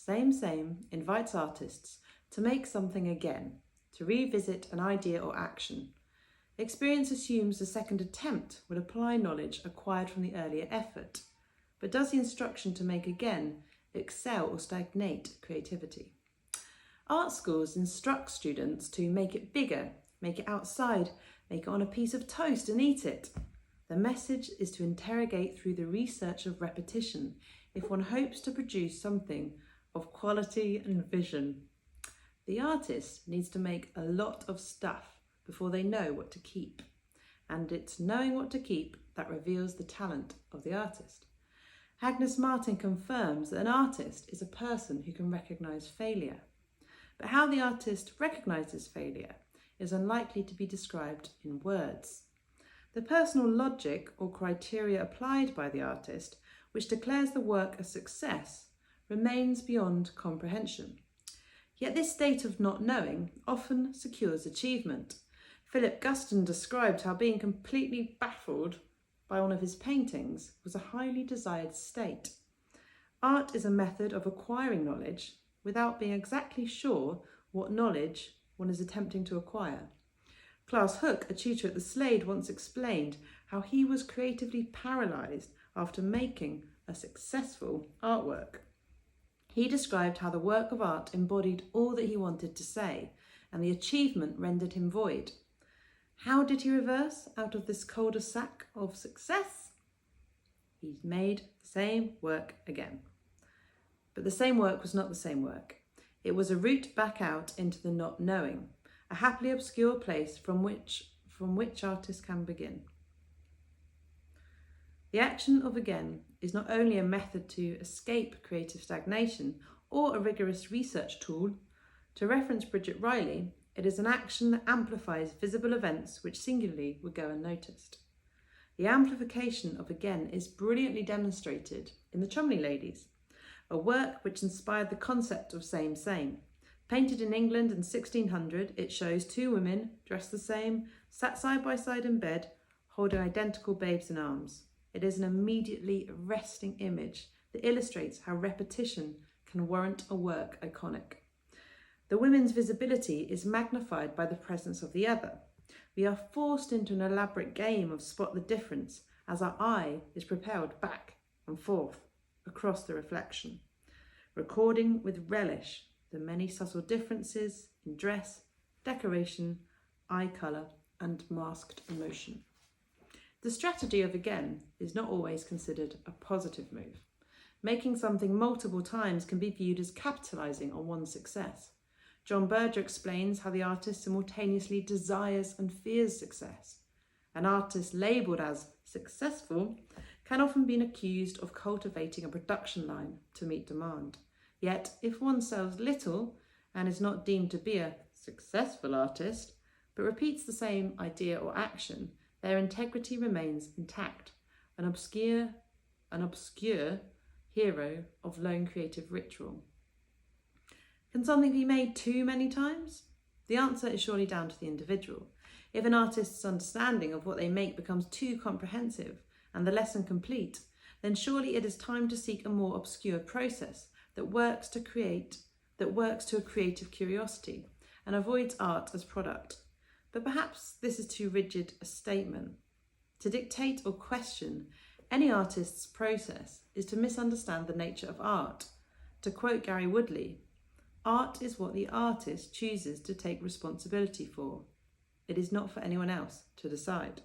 Same Same invites artists to make something again, to revisit an idea or action. Experience assumes the second attempt will apply knowledge acquired from the earlier effort, but does the instruction to make again excel or stagnate creativity? Art schools instruct students to make it bigger, make it outside, make it on a piece of toast and eat it. The message is to interrogate through the research of repetition if one hopes to produce something of quality and vision. The artist needs to make a lot of stuff before they know what to keep, and it's knowing what to keep that reveals the talent of the artist. Agnes Martin confirms that an artist is a person who can recognise failure, but how the artist recognises failure is unlikely to be described in words. The personal logic or criteria applied by the artist, which declares the work a success, remains beyond comprehension. Yet this state of not knowing often secures achievement. Philip Guston described how being completely baffled by one of his paintings was a highly desired state. Art is a method of acquiring knowledge without being exactly sure what knowledge one is attempting to acquire. Klaus Hook, a tutor at the Slade, once explained how he was creatively paralysed after making a successful artwork. He described how the work of art embodied all that he wanted to say, and the achievement rendered him void. How did he reverse out of this cul-de-sac of success? He made the same work again. But the same work was not the same work. It was a route back out into the not knowing, a happily obscure place from which artists can begin. The action of again is not only a method to escape creative stagnation or a rigorous research tool. To reference Bridget Riley, it is an action that amplifies visible events which singularly would go unnoticed. The amplification of again is brilliantly demonstrated in The Cholmondeley Ladies, a work which inspired the concept of Same Same. Painted in England in 1600, it shows two women, dressed the same, sat side by side in bed, holding identical babes in arms. It is an immediately arresting image that illustrates how repetition can warrant a work iconic. The women's visibility is magnified by the presence of the other. We are forced into an elaborate game of spot the difference as our eye is propelled back and forth across the reflection, recording with relish the many subtle differences in dress, decoration, eye colour, and masked emotion. The strategy of again is not always considered a positive move. Making something multiple times can be viewed as capitalising on one's success. John Berger explains how the artist simultaneously desires and fears success. An artist labelled as successful can often be accused of cultivating a production line to meet demand. Yet, if one sells little and is not deemed to be a successful artist, but repeats the same idea or action, their integrity remains intact, an obscure hero of lone creative ritual. Can something be made too many times? The answer is surely down to the individual. If an artist's understanding of what they make becomes too comprehensive and the lesson complete, then surely it is time to seek a more obscure process that works to a creative curiosity and avoids art as product. But perhaps this is too rigid a statement. To dictate or question any artist's process is to misunderstand the nature of art. To quote Gary Woodley, "Art is what the artist chooses to take responsibility for. It is not for anyone else to decide."